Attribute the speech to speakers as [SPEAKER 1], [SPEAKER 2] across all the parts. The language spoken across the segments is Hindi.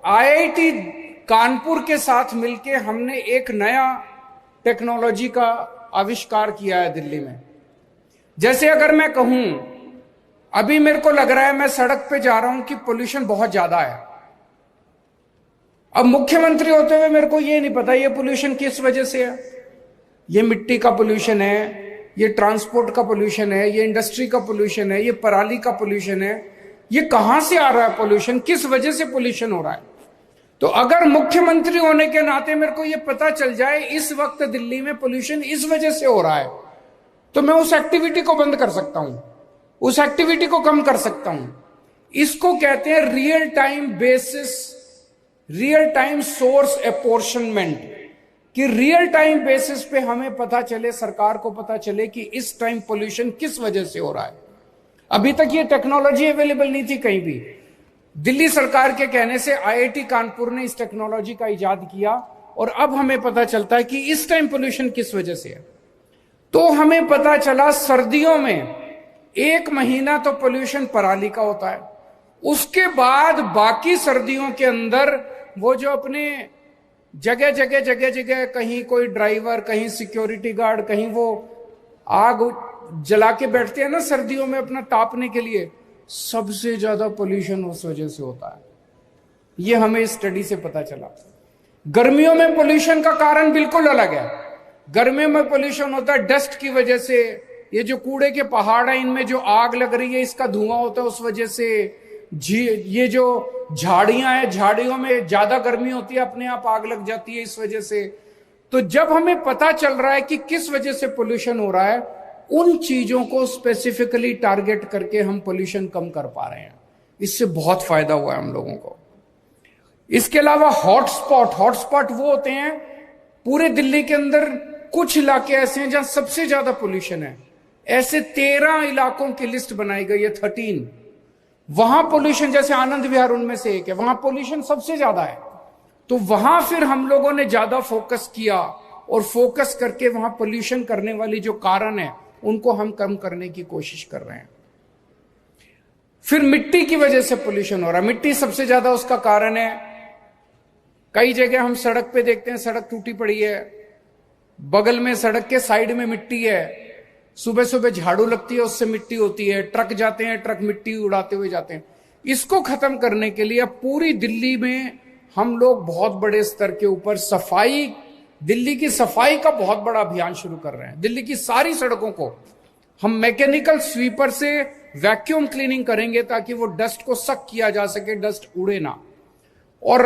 [SPEAKER 1] आईआईटी कानपुर के साथ मिलके हमने एक नया टेक्नोलॉजी का आविष्कार किया है दिल्ली में। जैसे अगर मैं कहूं, अभी मेरे को लग रहा है मैं सड़क पे जा रहा हूं कि पोल्यूशन बहुत ज्यादा है। अब मुख्यमंत्री होते हुए मेरे को ये नहीं पता ये पोल्यूशन किस वजह से है। ये मिट्टी का पोल्यूशन है, ये ट्रांसपोर्ट का पोल्यूशन है, ये इंडस्ट्री का पोल्यूशन है, ये पराली का पोल्यूशन है। ये कहां से आ रहा है पोल्यूशन, किस वजह से पोल्यूशन हो रहा है। तो अगर मुख्यमंत्री होने के नाते मेरे को ये पता चल जाए इस वक्त दिल्ली में पोल्यूशन इस वजह से हो रहा है, तो मैं उस एक्टिविटी को बंद कर सकता हूं, उस एक्टिविटी को कम कर सकता हूं। इसको कहते हैं real time basis, real time source apportionment, कि रियल टाइम बेसिस पे हमें पता चले, सरकार को पता चले कि इस टाइम पोल्यूशन किस वजह से हो रहा है। अभी तक ये टेक्नोलॉजी अवेलेबल नहीं थी कहीं भी। दिल्ली सरकार के कहने से आईआईटी कानपुर ने इस टेक्नोलॉजी का इजाद किया और अब हमें पता चलता है कि इस टाइम पोल्यूशन किस वजह से है। तो हमें पता चला सर्दियों में 1 महीना तो पोल्यूशन पराली का होता है, उसके बाद बाकी सर्दियों के अंदर वो जो अपने जगह जगह कहीं कोई ड्राइवर, कहीं सिक्योरिटी गार्ड, कहीं वो आग जला के बैठते हैं ना सर्दियों में अपना तापने के लिए, सबसे ज्यादा पोल्यूशन उस वजह से होता है। ये हमें इस स्टडी से पता चला। गर्मियों में पोल्यूशन का कारण बिल्कुल अलग है। गर्मियों में पोल्यूशन होता है डस्ट की वजह से, ये जो कूड़े के पहाड़ है इनमें जो आग लग रही है इसका धुआं होता है उस वजह से। ये जो झाड़ियां हैं, झाड़ियों में ज्यादा गर्मी होती है, अपने आप आग लग जाती है इस वजह से। तो जब हमें पता चल रहा है कि किस वजह से पोल्यूशन हो रहा है, उन चीजों को स्पेसिफिकली टारगेट करके हम पोल्यूशन कम कर पा रहे हैं। इससे बहुत फायदा हुआ है हम लोगों को। इसके अलावा हॉटस्पॉट वो होते हैं पूरे दिल्ली के अंदर, कुछ इलाके ऐसे हैं जहां सबसे ज्यादा पोल्यूशन है। ऐसे 13 इलाकों की लिस्ट बनाई गई है, 13। वहां पोल्यूशन, जैसे आनंद विहार उनमें से एक है, वहां पोल्यूशन सबसे ज्यादा है। तो वहां फिर हम लोगों ने ज्यादा फोकस किया और फोकस करके वहां पोल्यूशन करने वाली जो कारण है उनको हम कम करने की कोशिश कर रहे हैं। फिर मिट्टी की वजह से पोल्यूशन हो रहा है। मिट्टी सबसे ज्यादा उसका कारण है। कई जगह हम सड़क पे देखते हैं, सड़क टूटी पड़ी है, बगल में सड़क के साइड में मिट्टी है, सुबह सुबह झाड़ू लगती है उससे मिट्टी होती है, ट्रक जाते हैं, ट्रक मिट्टी उड़ाते हुए जाते हैं। इसको खत्म करने के लिए पूरी दिल्ली में हम लोग बहुत बड़े स्तर के ऊपर सफाई, दिल्ली की सफाई का बहुत बड़ा अभियान शुरू कर रहे हैं। दिल्ली की सारी सड़कों को हम मैकेनिकल स्वीपर से वैक्यूम क्लीनिंग करेंगे ताकि वो डस्ट को सक किया जा सके, डस्ट उड़े ना। और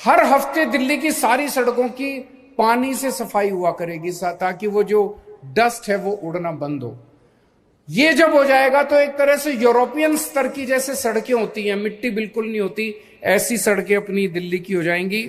[SPEAKER 1] हर हफ्ते दिल्ली की सारी सड़कों की पानी से सफाई हुआ करेगी ताकि वो जो डस्ट है वो उड़ना बंद हो। ये जब हो जाएगा तो एक तरह से यूरोपियन स्तर की जैसे सड़कें होती हैं, मिट्टी बिल्कुल नहीं होती, ऐसी सड़कें अपनी दिल्ली की हो जाएंगी।